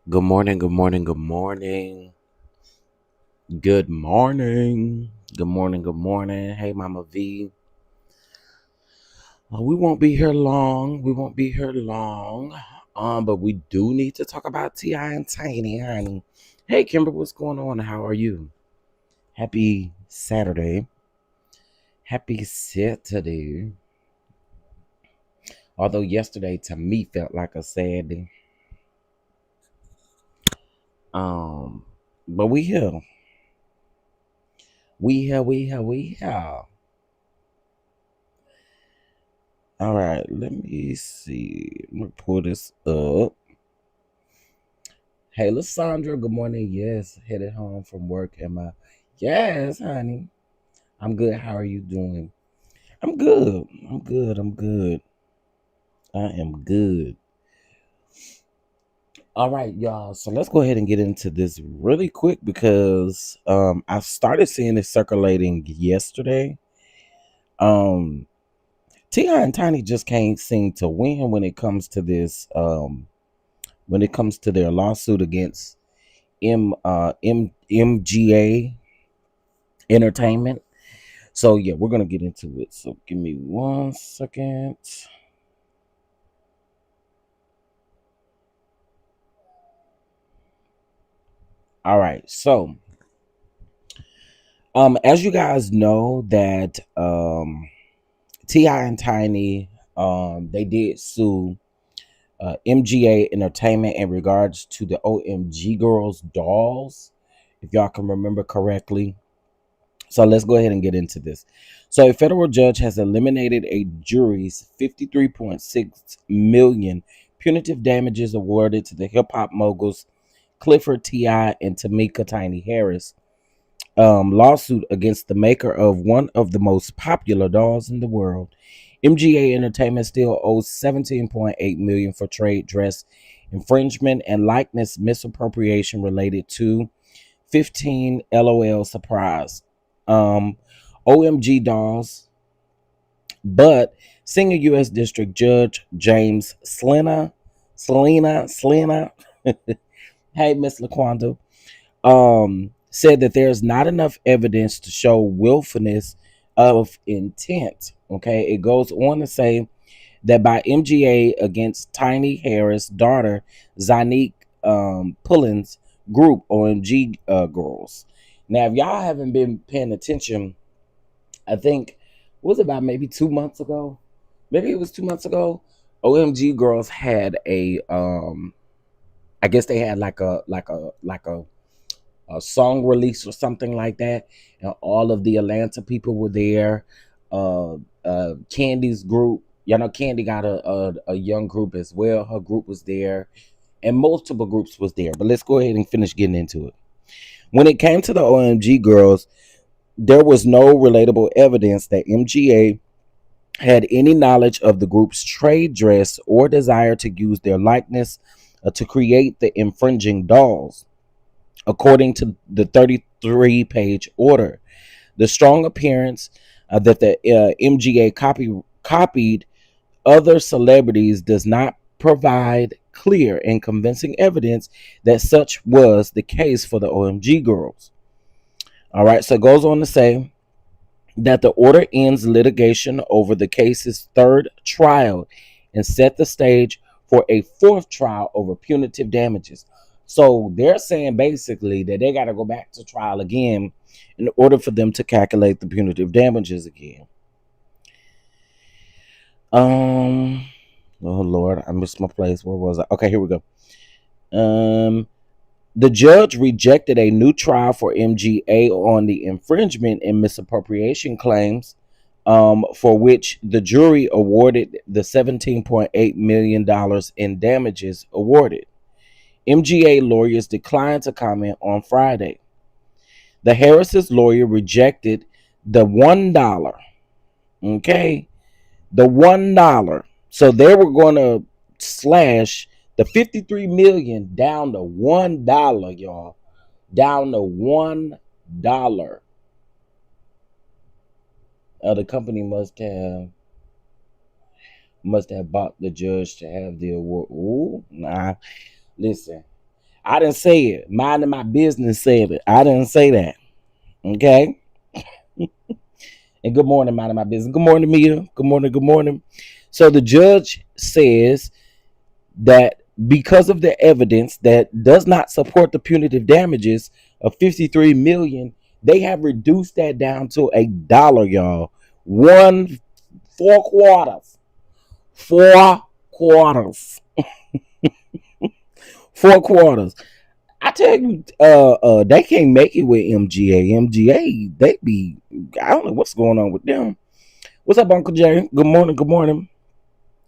Good morning, good morning, good morning. Good morning. Good morning, good morning. Hey, Mama V. We won't be here long. We won't be here long. But we do need to talk about T.I. and Tiny, honey. Hey, Kimber, what's going on? How are you? Happy Saturday. Happy Saturday. Although yesterday to me felt like a sad day. But we here. We here. All right, let me see. I'm gonna pull this up. Hey, Lysandra, good morning. Yes, headed home from work. Am I? Yes, honey. I'm good. How are you doing? I'm good. I'm good. I'm good. I am good. All right, y'all. So let's go ahead and get into this really quick because I started seeing it circulating yesterday. Um, Ti and Tiny just can't seem to win when it comes to this. When it comes to their lawsuit against MGA Entertainment. So yeah, we're gonna get into it. So give me 1 second. All right. So as you guys know that Ti and Tiny they did sue MGA Entertainment in regards to the OMG Girls dolls, if y'all can remember correctly. So let's go ahead and get into this. So a federal judge has eliminated a jury's 53.6 million punitive damages awarded to the hip hop moguls Clifford T.I. and Tamika Tiny Harris lawsuit against the maker of one of the most popular dolls in the world. MGA Entertainment still owes 17.8 million for trade dress infringement and likeness misappropriation related to 15 LOL surprise. Um, OMG dolls, but senior U.S. District Judge James Selena, hey, Miss LaQuanda, said that there's not enough evidence to show willfulness of intent. Okay, it goes on to say that by MGA against Tiny Harris' daughter, Zanique Pullen's group, OMG Girls. Now, if y'all haven't been paying attention, I think it was about maybe 2 months ago. Maybe it was 2 months ago. OMG Girls had a I guess they had like a song release or something like that. And all of the Atlanta people were there. Candy's group, Candy got a young group as well. Her group was there, and multiple groups was there. But let's go ahead and finish getting into it. When it came to the OMG Girls, there was no relatable evidence that MGA had any knowledge of the group's trade dress or desire to use their likeness to create the infringing dolls. According to the 33-page order, the strong appearance that the MGA copied other celebrities does not provide clear and convincing evidence that such was the case for the OMG Girls. All right, so it goes on to say that the order ends litigation over the case's third trial and set the stage for a fourth trial over punitive damages. So they're saying basically that they got to go back to trial again in order for them to calculate the punitive damages again. Um, oh Lord, I missed my place. Where was I? Okay, here we go. Um, the judge rejected a new trial for MGA on the infringement and misappropriation claims, for which the jury awarded the $17.8 million in damages awarded. MGA lawyers declined to comment on Friday. The Harris's lawyer rejected the $1. Okay, the $1. So they were going to slash the 53 million down to $1, y'all. Down to $1. The company must have bought the judge to have the award. Ooh, nah. Listen, I didn't say it. Minding my business said it. I didn't say that. Okay. And good morning, minding my business. Good morning, Mia. Good morning. Good morning. So the judge says that because of the evidence that does not support the punitive damages of 53 million, they have reduced that down to $1, y'all. 4 quarters. 4 quarters. 4 quarters. I tell you, they can't make it with MGA. MGA, they be, I don't know what's going on with them. What's up, Uncle Jay? Good morning. Good morning.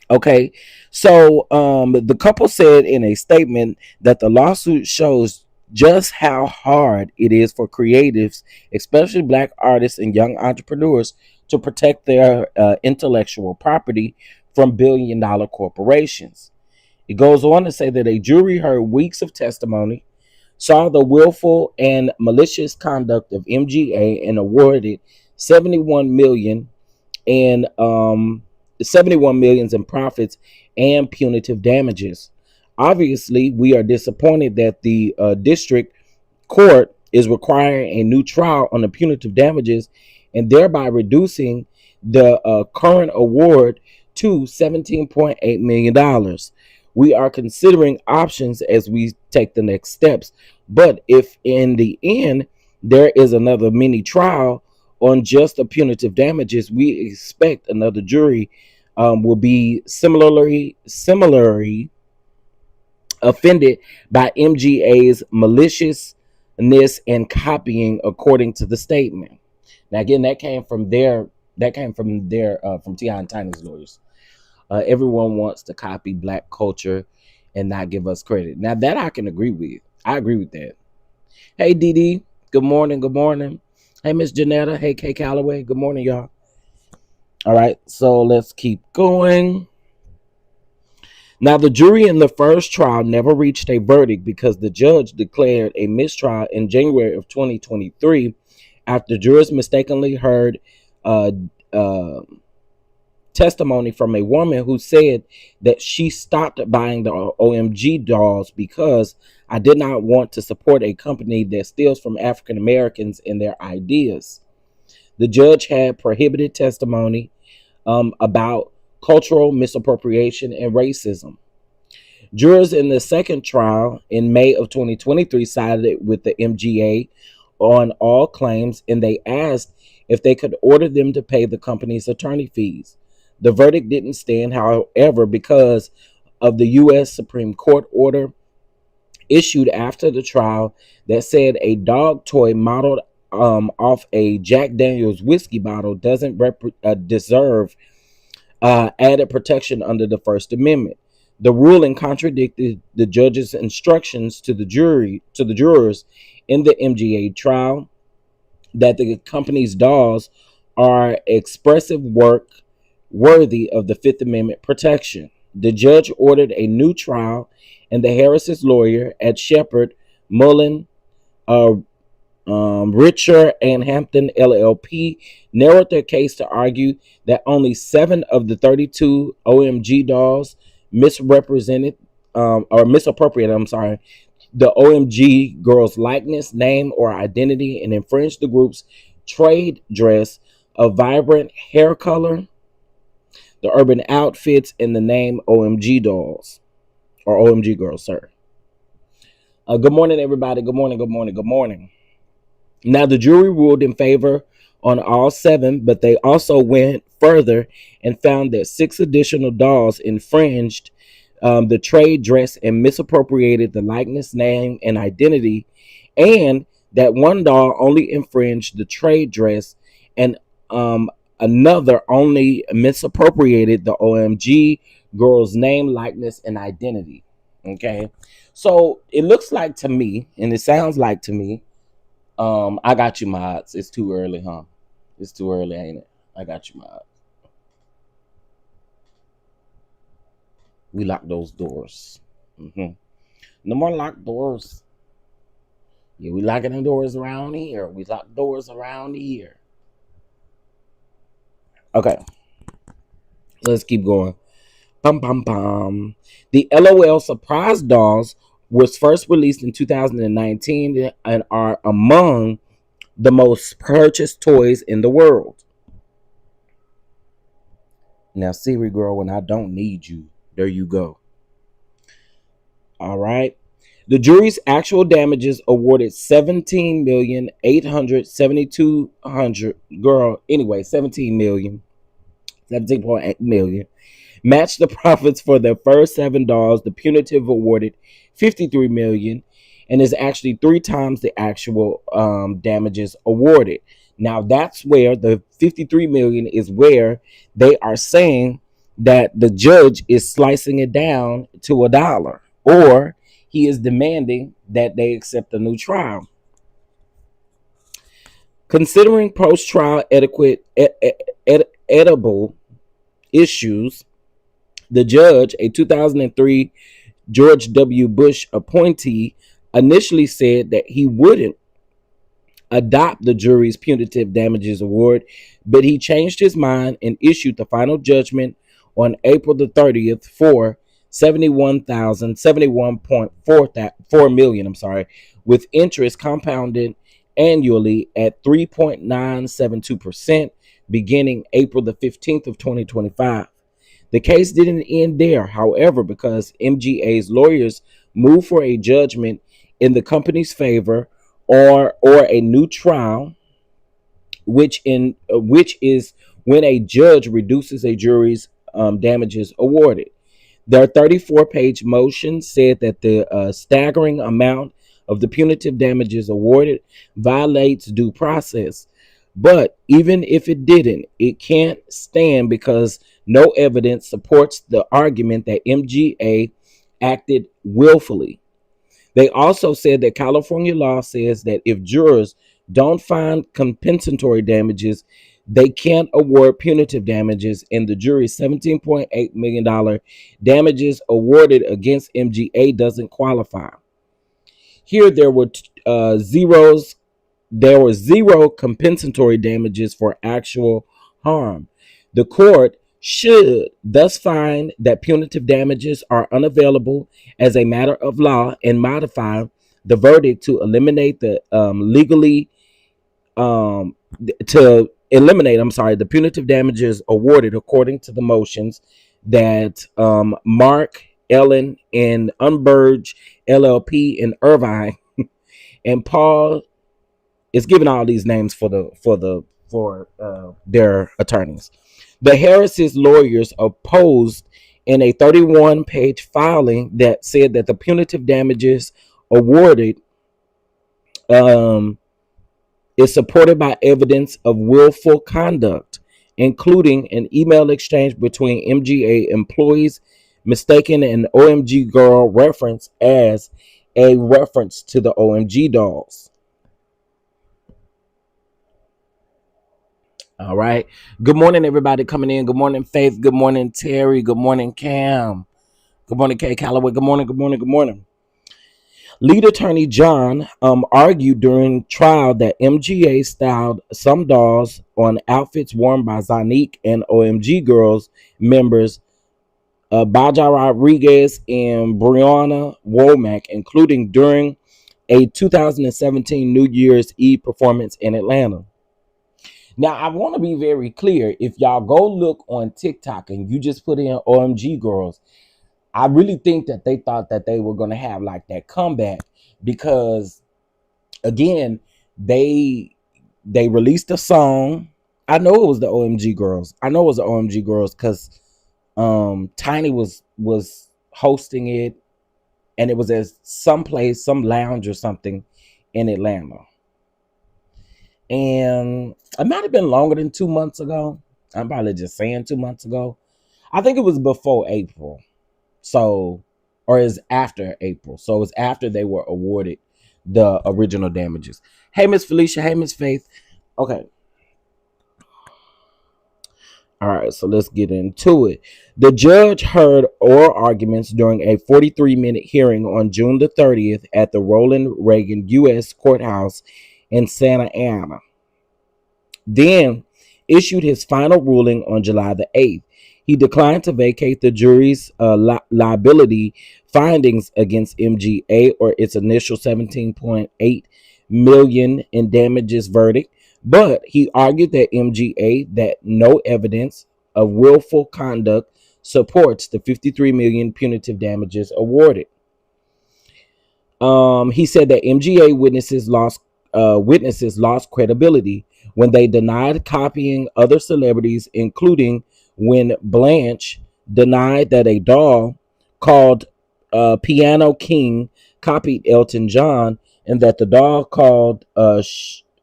Okay, so the couple said in a statement that the lawsuit shows just how hard it is for creatives, especially black artists and young entrepreneurs, to protect their intellectual property from billion-dollar corporations. It goes on to say that a jury heard weeks of testimony, saw the willful and malicious conduct of MGA, and awarded 71 million and 71 millions in profits and punitive damages. Obviously, we are disappointed that the district court is requiring a new trial on the punitive damages and thereby reducing the current award to $17.8 million. We are considering options as we take the next steps. But if in the end there is another mini trial on just the punitive damages, we expect another jury will be similarly offended by MGA's maliciousness and copying, according to the statement. Now, again, that came from their from Ti and Tiny's lawyers. Everyone wants to copy black culture and not give us credit. Now, that I can agree with. I agree with that. Hey, Dee Dee. Good morning. Good morning. Hey, Miss Janetta. Hey, Kay Calloway. Good morning, y'all. All right, so let's keep going. Now, the jury in the first trial never reached a verdict because the judge declared a mistrial in January of 2023 after jurors mistakenly heard uh, uh, testimony from a woman who said that she stopped buying the OMG dolls because I did not want to support a company that steals from African Americans and their ideas. The judge had prohibited testimony about cultural misappropriation and racism. Jurors in the second trial in May of 2023 sided with the MGA on all claims, and they asked if they could order them to pay the company's attorney fees. The verdict didn't stand, however, because of the U.S. Supreme Court order issued after the trial that said a dog toy modeled off a Jack Daniels whiskey bottle doesn't deserve added protection under the First Amendment. The ruling contradicted the judge's instructions to the jurors in the MGA trial that the company's dolls are expressive work worthy of the Fifth Amendment protection. The judge ordered a new trial, and the Harris's lawyer at Shepard, Mullen, uh, Richer and Hampton LLP narrowed their case to argue that only 7 of the 32 OMG dolls misrepresented or misappropriated, the OMG girl's likeness, name, or identity and infringed the group's trade dress, a vibrant hair color, the urban outfits, and the name OMG dolls or OMG girls, sir. Good morning, everybody. Good morning, good morning, good morning. Now, the jury ruled in favor on all 7, but they also went further and found that 6 additional dolls infringed the trade dress and misappropriated the likeness, name, and identity, and that one doll only infringed the trade dress and another only misappropriated the OMG girl's name, likeness, and identity. Okay, so it looks like to me, and it sounds like to me, I got you, mods. It's too early, huh? It's too early, ain't it? I got you, mods. We lock those doors. No more locked doors. Yeah, we locking the doors around here. We lock doors around here. Okay, let's keep going. Pum pum pum. The LOL surprise dolls was first released in 2019 and are among the most purchased toys in the world. Now, Siri girl, when I don't need you, there you go. All right. The jury's actual damages awarded 17,872,000. Girl, anyway, 17.8 million. Matched the profits for their first 7 dolls. The punitive awarded 53 million and is actually 3 times the actual damages awarded. Now that's where the 53 million is where they are saying that the judge is slicing it down to $1, or he is demanding that they accept a new trial. Considering post-trial edible issues, the judge, a 2003 George W. Bush appointee, initially said that he wouldn't adopt the jury's punitive damages award, but he changed his mind and issued the final judgment on April the 30th for 71.4 million, with interest compounded annually at 3.972% beginning April the 15th of 2025. The case didn't end there, however, because MGA's lawyers moved for a judgment in the company's favor or a new trial, which is when a judge reduces a jury's damages awarded. Their 34-page motion said that the staggering amount of the punitive damages awarded violates due process. But even if it didn't, it can't stand because no evidence supports the argument that MGA acted willfully. They also said that California law says that if jurors don't find compensatory damages, they can't award punitive damages, and the jury's $17.8 million damages awarded against MGA doesn't qualify. Here there were zero compensatory damages for actual harm. The court should thus find that punitive damages are unavailable as a matter of law and modify the verdict to eliminate the the punitive damages awarded according to the motions that Mark, Ellen, and Unburge LLP in Irvine and Paul is giving all these names for their attorneys. The Harris's lawyers opposed in a 31-page filing that said that the punitive damages awarded is supported by evidence of willful conduct, including an email exchange between MGA employees mistaking an OMG girl reference as a reference to the OMG dolls. All right. Good morning, everybody coming in. Good morning, Faith. Good morning, Terry. Good morning, Cam. Good morning, Kay Calloway. Good morning, good morning, good morning. Lead attorney John argued during trial that MGA styled some dolls on outfits worn by Zanique and OMG Girls members Baja Rodriguez and Brianna Womack, including during a 2017 New Year's Eve performance in Atlanta. Now, I want to be very clear. If y'all go look on TikTok and you just put in OMG Girls, I really think that they thought that they were going to have like that comeback because, again, they released a song. I know it was the OMG Girls. I know it was the OMG Girls because Tiny was hosting it, and it was at some place, some lounge or something in Atlanta. And it might have been longer than 2 months ago. I'm probably just saying 2 months ago. I think it was before April. So, or is after April. So it was after they were awarded the original damages. Hey, Miss Felicia. Hey, Miss Faith. Okay. All right, so let's get into it. The judge heard oral arguments during a 43-minute hearing on June the 30th at the Ronald Reagan U.S. Courthouse in Santa Ana. Then issued his final ruling on July the 8th. He declined to vacate the jury's liability findings against MGA or its initial 17.8 million in damages verdict, but he argued that MGA that no evidence of willful conduct supports the 53 million punitive damages awarded. He said that MGA witnesses lost credibility when they denied copying other celebrities, including when Blanche denied that a doll called Piano King copied Elton John, and that the doll called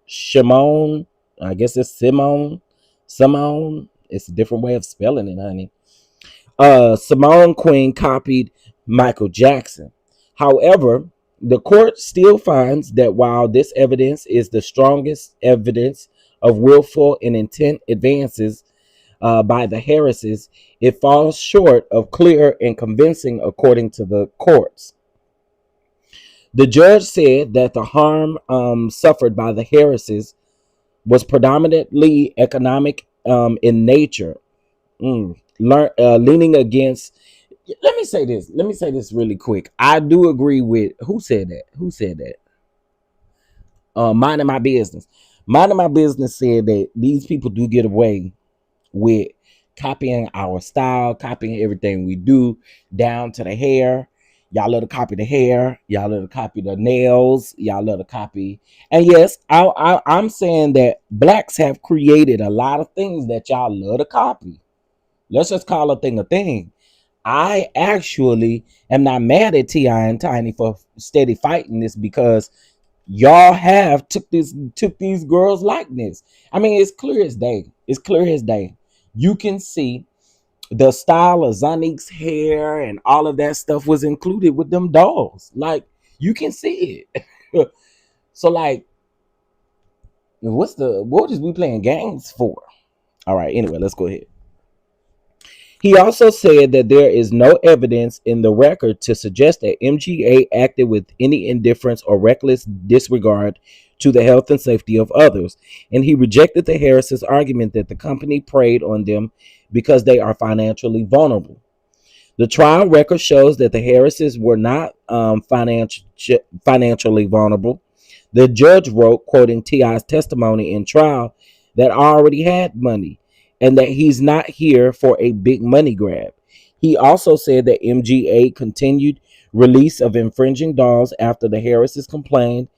Shimon, I guess it's Simone. It's a different way of spelling it, honey. Simone Queen copied Michael Jackson. However, the court still finds that while this evidence is the strongest evidence of willful and intent advances by the Harrises, it falls short of clear and convincing according to the courts. The judge said that the harm suffered by the Harrises was predominantly economic in nature, leaning against. Let me say this. Let me say this really quick. I do agree with who said that. Who said that? Minding my business. Minding my business said that these people do get away with copying our style, copying everything we do, down to the hair. Y'all let her copy the hair. Y'all let her copy the nails. Y'all let her copy. And yes, I'm saying that blacks have created a lot of things that y'all love to copy. Let's just call a thing a thing. I actually am not mad at T.I. and Tiny for steady fighting this, because y'all have took these girls' likeness. I mean, it's clear as day. It's clear as day. You can see the style of Zonique's hair and all of that stuff was included with them dolls. Like, you can see it. So, like, what is we playing games for? All right, anyway, let's go ahead. He also said that there is no evidence in the record to suggest that MGA acted with any indifference or reckless disregard to the health and safety of others, and he rejected the Harris's argument that the company preyed on them because they are financially vulnerable. The trial record shows that the Harrises were not financially vulnerable. The judge wrote, quoting T.I.'s testimony in trial, that I already had money and that he's not here for a big money grab. He also said that MGA continued release of infringing dolls after the Harrises complained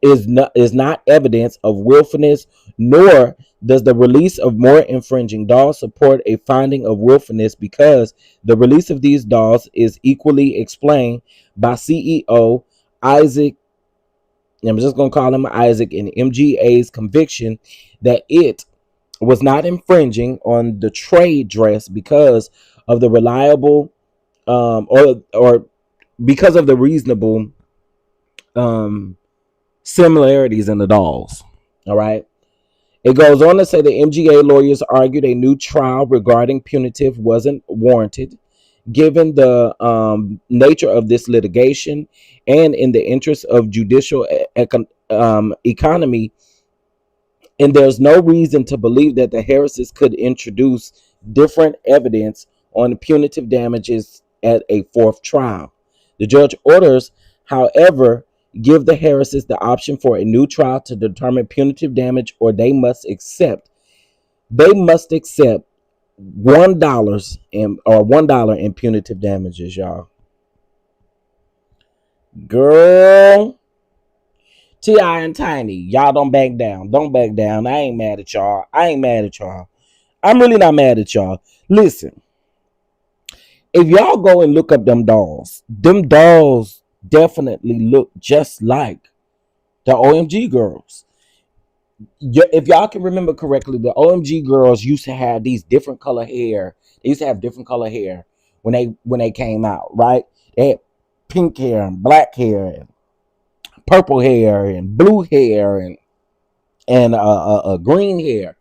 is not evidence of willfulness, nor does the release of more infringing dolls support a finding of willfulness, because the release of these dolls is equally explained by CEO Isaac. I'm just going to call him Isaac, and MGA's conviction that it was not infringing on the trade dress because of the reliable or because of the reasonable similarities in the dolls. All right. It goes on to say the MGA lawyers argued a new trial regarding punitive wasn't warranted, given the nature of this litigation and in the interest of judicial economy. And there's no reason to believe that the Harrises could introduce different evidence on punitive damages at a fourth trial. The judge orders, however, give the Harrises the option for a new trial to determine punitive damage, or they must accept $1 in punitive damages, y'all. Girl, T.I. and Tiny, y'all don't back down. Don't back down. I ain't mad at y'all. I'm really not mad at y'all. Listen, if y'all go and look up them dolls definitely look just like the OMG girls. If y'all can remember correctly, the OMG girls used to have these different color hair. They used to have different color hair when they came out, right? They had pink hair and black hair and purple hair and blue hair and green hair.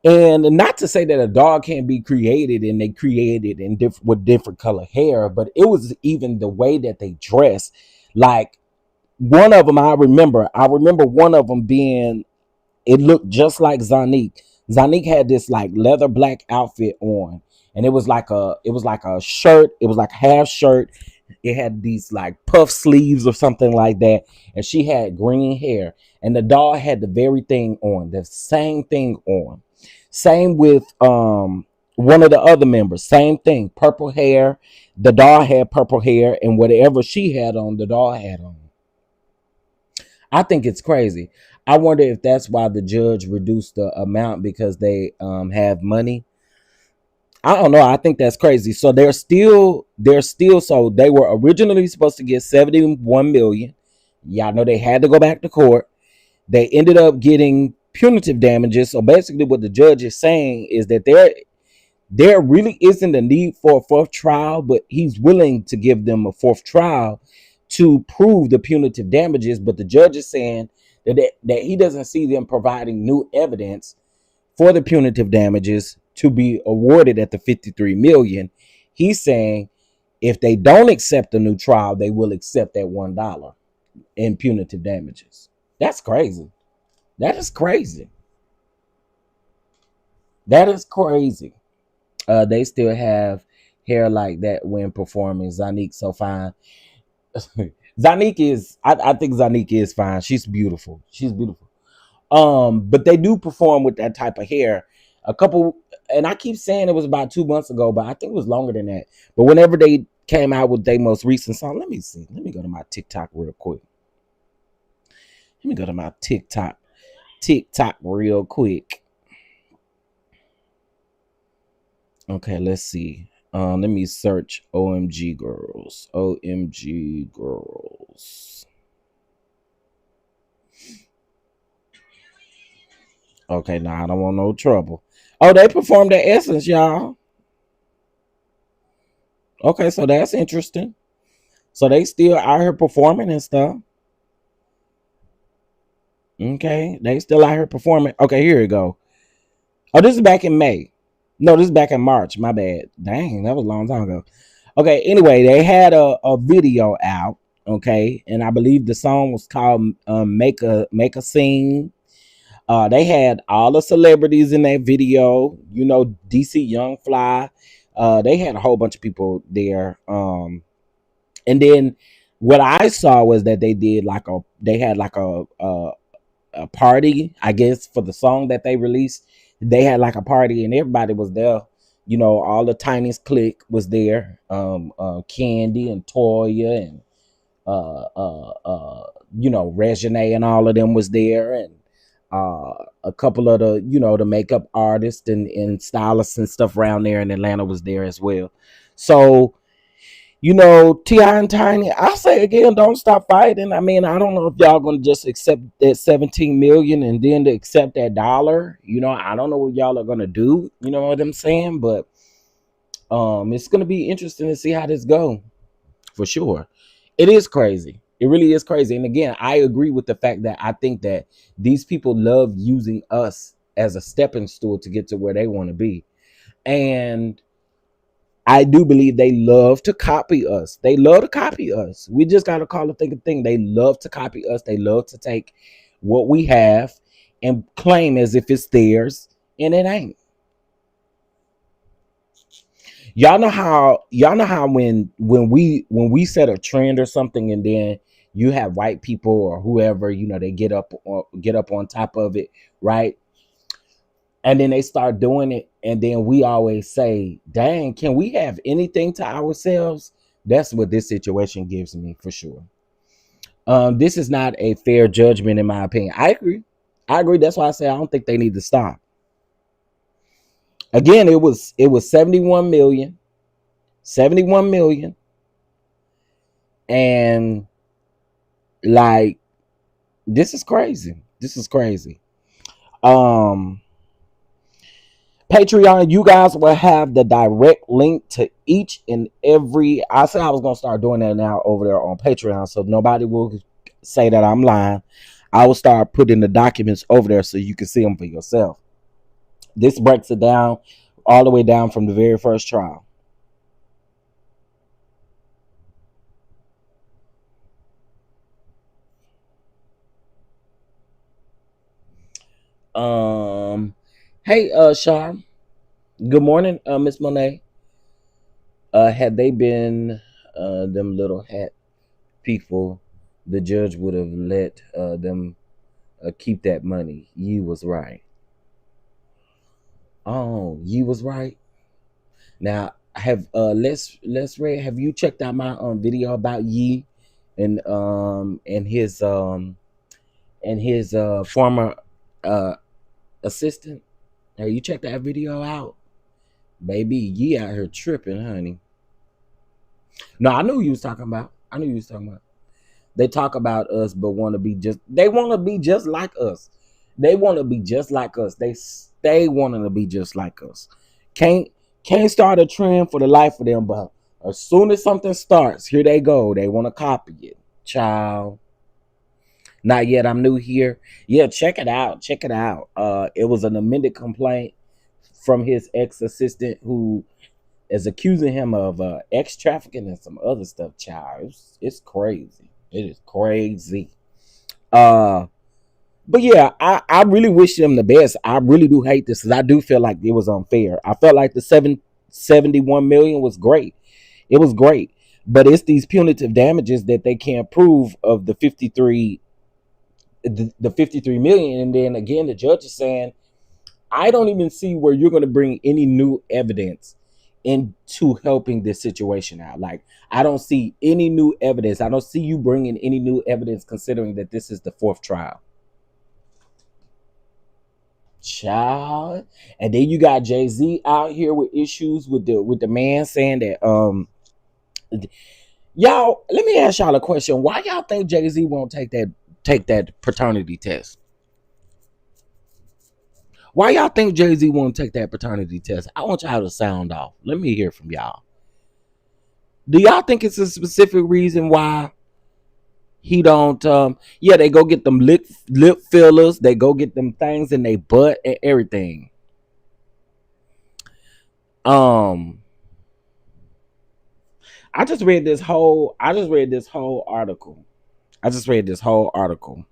And not to say that a dog can't be created, and they created in with different color hair, but it was even the way that they dress. Like, one of them, I remember one of them being, it looked just like Zonique. Zanique had this like leather black outfit on, and it was like a shirt. It was like half shirt. It had these like puff sleeves or something like that, and she had green hair. And the doll had the very thing on, the same thing on. Same with one of the other members, same thing, purple hair. The doll had purple hair, and whatever she had on, the doll had on. I think it's crazy. I wonder if that's why the judge reduced the amount because they have money. I don't know. I think that's crazy. So they're still so they were originally supposed to get 71 million. Y'all know they had to go back to court. They ended up getting punitive damages. So basically what the judge is saying is that there really isn't a need for a fourth trial, but he's willing to give them a fourth trial to prove the punitive damages. But the judge is saying that he doesn't see them providing new evidence for the punitive damages to be awarded at the 53 million. He's saying if they don't accept a new trial, they will accept that $1 in punitive damages. That's crazy. That is crazy. That is crazy. They still have hair like that when performing. Zanique so fine. Zanique is I think Zanique is fine. She's beautiful. She's beautiful. But they do perform with that type of hair. A couple, and I keep saying it was about 2 months ago, but I think it was longer than that. But whenever they came out with their most recent song, let me see. Let me go to my TikTok real quick. Let me go to my TikTok real quick. Okay, let's see. Let me search OMG girls. OMG girls. Okay, now I don't want no trouble. Oh, they performed at Essence, y'all. Okay, so that's interesting. So they still out here performing and stuff. Okay, they still out here performing. Okay, here we go. Oh, this is back in May. No, this is back in March. My bad. Dang, that was a long time ago. Okay, anyway, they had a video out. Okay, and I believe the song was called Make a Scene. They had all the celebrities in that video. You know, DC Young Fly. They had a whole bunch of people there. And then what I saw was that they had like a party, I guess, for the song that they released. They had like a party and everybody was there. You know, all the tiniest clique was there. Candy and Toya and Regine and all of them was there, and a couple of the makeup artists and stylists and stuff around there in Atlanta was there as well. So Ti and Tiny, I say again, don't stop fighting. I mean, I don't know if y'all gonna just accept that 17 million and then to accept that dollar. I don't know what y'all are gonna do. You know what I'm saying? But it's gonna be interesting to see how this go for sure. It is crazy. It really is crazy. And again, I agree with the fact that I think that these people love using us as a stepping stool to get to where they want to be. And I do believe they love to copy us. They love to copy us. We just got to call it think of thing. They love to copy us. They love to take what we have and claim as if it's theirs, and it ain't. Y'all know how when we set a trend or something, and then you have white people or whoever, they get up on top of it, right? And then they start doing it, and then we always say, dang, can we have anything to ourselves? That's what this situation gives me for sure. This is not a fair judgment in my opinion. I agree. That's why I say I don't think they need to stop. Again, it was 71 million, and like, this is crazy. This is crazy. um Patreon, you guys will have the direct link to each and every. I said I was gonna start doing that now over there on Patreon, so nobody will say that I'm lying. I will start putting the documents over there so you can see them for yourself. This breaks it down all the way down from the very first trial. Um, Hey, Shar. Good morning, Miss Monet. Had they been them little hat people, the judge would have let them keep that money. You was right. Oh, you was right. Now, have let's read. Have you checked out my video about Yi and his former uh assistant? Have you checked that video out? Baby, Yi out here tripping, honey. No, I knew you was talking about. I knew you was talking about. They talk about us, but want to be just. They want to be just like us. They want to be just like us. They stay wanting to be just like us. Can't can't start a trend for the life of them, but as soon as something starts, here they go. They want to copy it. Child. Not yet. I'm new here. Yeah, check it out. Check it out. It was an amended complaint from his ex assistant who is accusing him of ex trafficking and some other stuff. Child, it's crazy. It is crazy. Uh, but yeah, I really wish them the best. I really do hate this because I do feel like it was unfair. I felt like the 771 million was great. It was great, but it's these punitive damages that they can't prove of the 53 million, and then again the judge is saying I don't even see where you're going to bring any new evidence into helping this situation out. Like, I don't see any new evidence. I don't see you bringing any new evidence considering that this is the fourth trial. Child. And then you got Jay-Z out here with issues with the man saying that y'all, let me ask y'all a question. Why y'all think Jay-Z won't take that paternity test? Why y'all think Jay-Z won't take that paternity test? I want y'all to sound off. Let me hear from y'all. Do y'all think it's a specific reason why he don't yeah, they go get them lip fillers, they go get them things in their butt and everything. Um I just read this whole article. I just read this whole article.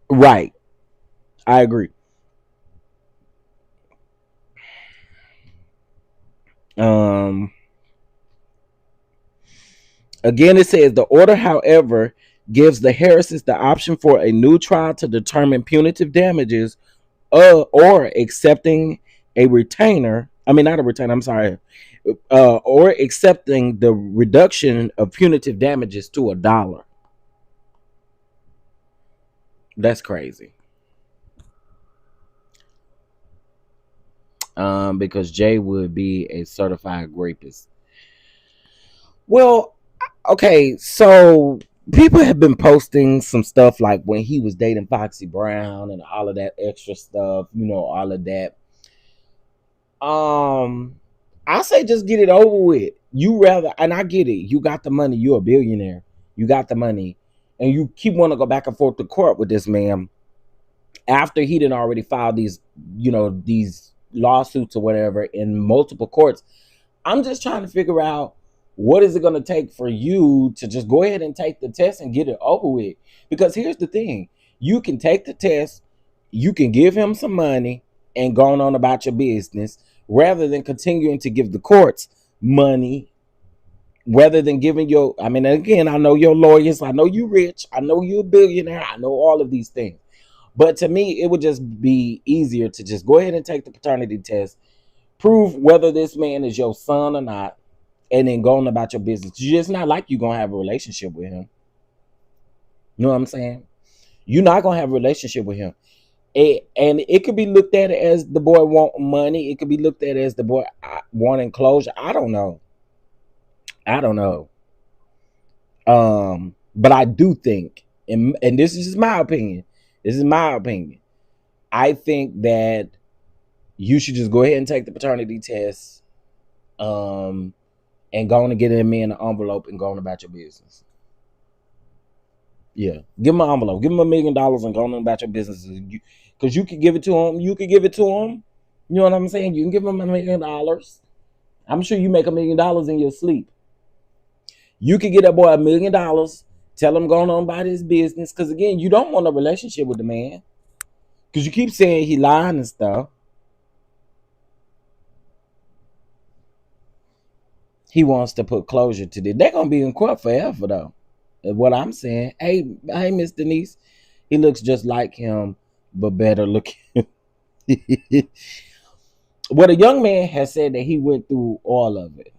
Right. I agree. Um Again, it says the order, however, gives the Harrises the option for a new trial to determine punitive damages or accepting a retainer. I mean, not a retainer, I'm sorry. Or accepting the reduction of punitive damages to $1. That's crazy. Because Jay would be a certified rapist. Well, okay, so people have been posting some stuff like when he was dating Foxy Brown and all of that extra stuff, all of that. Um, I say just get it over with. You rather, and I get it. You got the money. You're a billionaire. You got the money, and you keep wanting to go back and forth to court with this man after he didn't already file these lawsuits or whatever in multiple courts. I'm just trying to figure out what is it going to take for you to just go ahead and take the test and get it over with. Because here's the thing: you can take the test, you can give him some money, and go on about your business, rather than continuing to give the courts money. Rather than giving your, I mean, again, I know your lawyers, I know you rich, I know you're a billionaire, I know all of these things. But to me, it would just be easier to just go ahead and take the paternity test, prove whether this man is your son or not, and then going about your business. It's just not like you're gonna have a relationship with him. You know what I'm saying? You're not gonna have a relationship with him. And it could be looked at as the boy wanting money. It could be looked at as the boy wanting closure. I don't know. I don't know. But I do think, and this is just my opinion. This is my opinion. I think that you should just go ahead and take the paternity test, and go on and get him in an envelope and go on about your business. Yeah, give him an envelope, give him $1 million, and go on about your business. Because you could give it to him. You could give it to him. You know what I'm saying? You can give him $1 million. I'm sure you make $1 million in your sleep. You could get that boy $1 million, Tell him going on about his business. Because again, you don't want a relationship with the man. Because you keep saying he lying and stuff. He wants to put closure to this. They're gonna be in court forever though. Is what I'm saying. Hey, Miss Denise. He looks just like him, but better looking. Well, a young man has said that he went through all of it.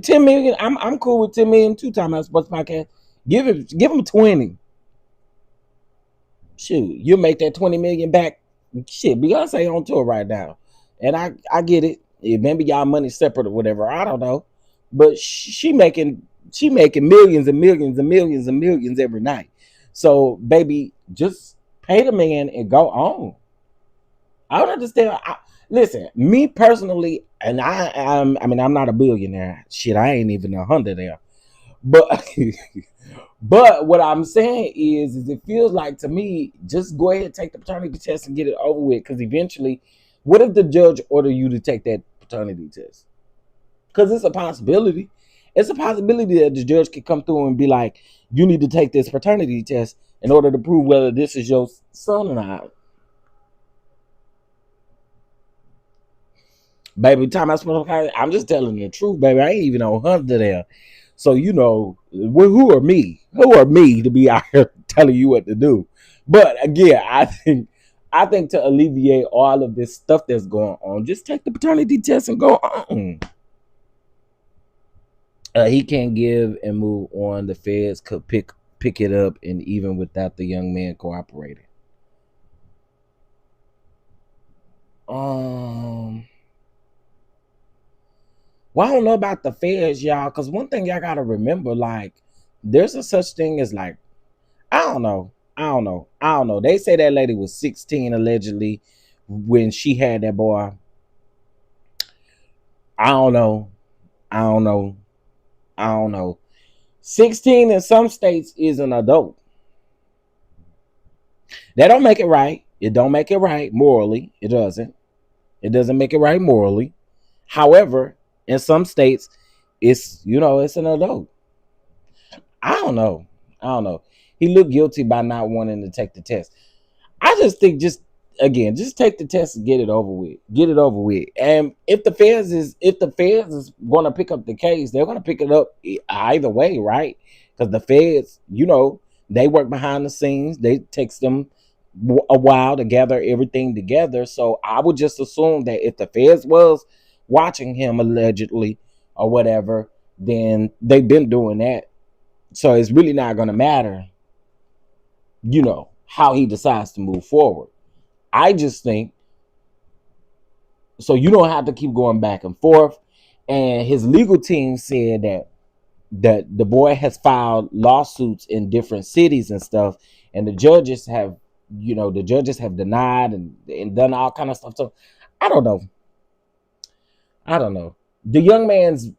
10 million. I'm cool with 10 million two-time out sports podcast. Give him 20. Shoot, you make that 20 million back. Shit, Beyonce on tour right now. And I get it. Maybe y'all money separate or whatever. I don't know. But she making millions and millions and millions and millions every night. So baby, just pay the man and go on. I don't understand. Listen, me personally, and I'm not a billionaire. Shit, I ain't even 100 there. But but what I'm saying is it feels like to me, just go ahead and take the paternity test and get it over with. Because eventually, what if the judge order you to take that paternity test? Because it's a possibility. It's a possibility that the judge could come through and be like, you need to take this paternity test in order to prove whether this is your son or not. Baby, I'm just telling the truth, baby. I ain't even 100 there. So, who are me? Who are me to be out here telling you what to do? But again, I think to alleviate all of this stuff that's going on, just take the paternity test and go on. He can't give and move on. The feds could pick it up, and even without the young man cooperating. Well, I don't know about the feds, y'all, because one thing y'all gotta remember, like, there's a such thing as like, I don't know. They say that lady was 16 allegedly when she had that boy. I don't know. I don't know. I don't know. 16 in some states is an adult. That don't make it right. It don't make it right morally. It doesn't. It doesn't make it right morally. However, in some states, it's an adult. I don't know. He looked guilty by not wanting to take the test. I just think just take the test and get it over with. Get it over with. And if the feds is going to pick up the case, they're going to pick it up either way, right? Because the feds, they work behind the scenes. They takes them a while to gather everything together. So I would just assume that if the feds was watching him allegedly or whatever, then they've been doing that. So it's really not going to matter, how he decides to move forward. I just think so. You don't have to keep going back and forth. And his legal team said that the boy has filed lawsuits in different cities and stuff, and the judges have denied and done all kind of stuff. So I don't know. The young man's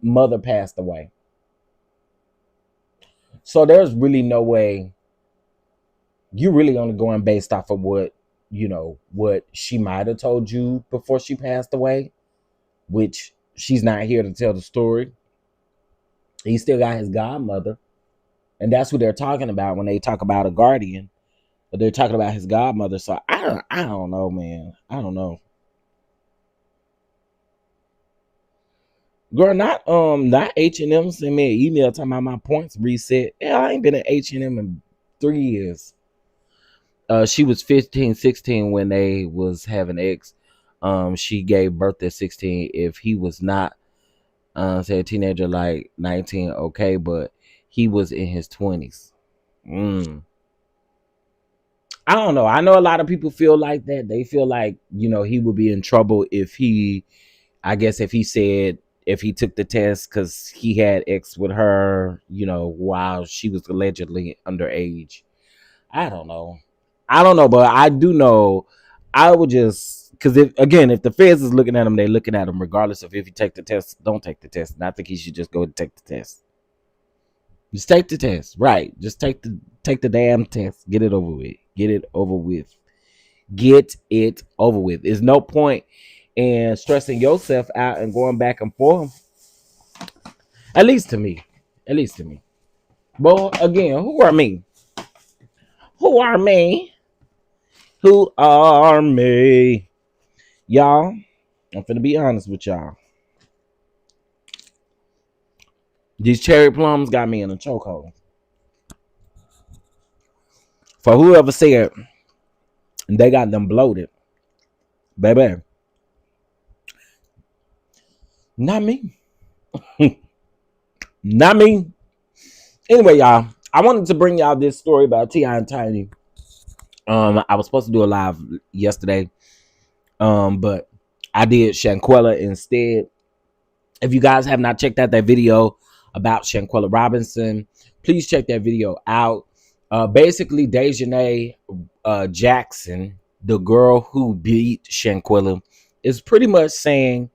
mother passed away, so there's really no way. You really only going based off of what she might have told you before she passed away, which she's not here to tell the story. He still got his godmother, and that's who they're talking about when they talk about a guardian. But they're talking about his godmother. So I don't know, man. I don't know. Girl, not H&M sent me an email talking about my points reset. Yeah, I ain't been at H&M in 3 years. She was 15, 16 when they was having X. She gave birth at 16. If he was not, say a teenager like 19, okay, but he was in his 20s. I don't know. I know a lot of people feel like that. They feel like, he would be in trouble if he took the test because he had X with her, while she was allegedly underage. I don't know. But I do know I would just, because if the feds is looking at him, they're looking at him regardless of if you take the test, don't take the test. And I think he should just go and take the test. Just take the test, right? Just take the damn test. Get it over with. Get it over with. There's no point in stressing yourself out and going back and forth. At least to me. But again, who are me? Who are me? Who are me? Y'all, I'm finna be honest with y'all. These cherry plums got me in a chokehold. For whoever said they got them bloated, baby, not me. Not me. Anyway, y'all, I wanted to bring y'all this story about T.I. and Tiny. I was supposed to do a live yesterday, but I did Shanquella instead. If you guys have not checked out that video about Shanquella Robinson, please check that video out. Basically, Dejanay Jackson, the girl who beat Shanquella, is pretty much saying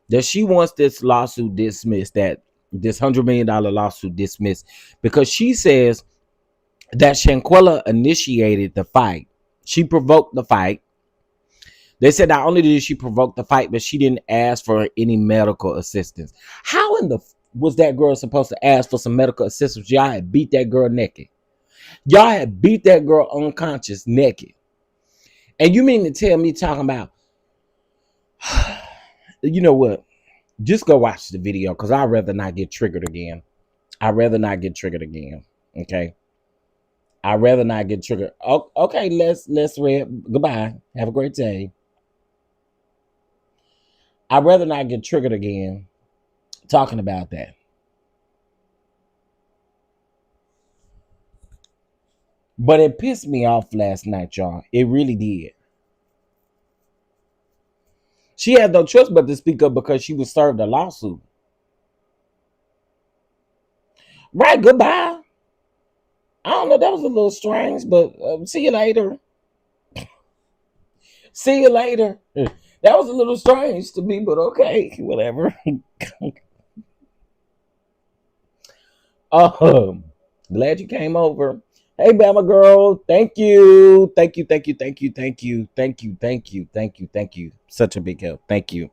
that she wants this lawsuit dismissed, that this $100 million lawsuit dismissed, because she says that Shanquella initiated the fight. She provoked the fight. They said not only did she provoke the fight, but she didn't ask for any medical assistance. How in the was that girl supposed to ask for some medical assistance? Y'all had beat that girl naked. Y'all had beat that girl unconscious naked. And you mean to tell me talking about, you know what? Just go watch the video because I'd rather not get triggered again. I'd rather not get triggered again. Okay. I'd rather not get triggered. Oh, okay, let's read. Goodbye. Have a great day. I'd rather not get triggered again talking about that. But it pissed me off last night, y'all. It really did. She had no choice but to speak up because she was served a lawsuit. Right, goodbye. I don't know, that was a little strange, but see you later. See you later. That was a little strange to me, but okay, whatever. Glad you came over. Hey, Bama girl, thank you. Thank you, thank you, thank you, thank you, thank you, thank you, thank you, thank you. Such a big help. Thank you.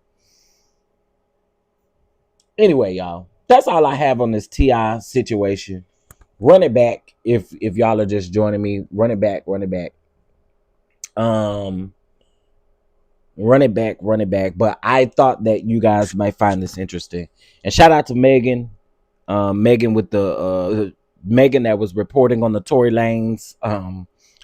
Anyway, y'all, that's all I have on this T.I. situation. Run it back if y'all are just joining me. Run it back, run it back. Run it back, run it back. But I thought that you guys might find this interesting. And shout out to Megan. Megan with the Megan that was reporting on the Tory Lanez,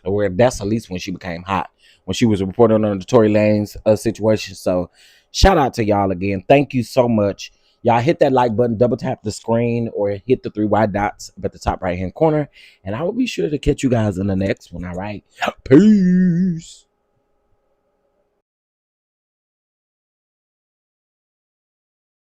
or that's at least when she became hot, when she was reporting on the Tory Lanez situation. So shout out to y'all again. Thank you so much. Y'all hit that like button, double tap the screen, or hit the 3 white dots up at the top right hand corner. And I will be sure to catch you guys in the next one. All right. Peace.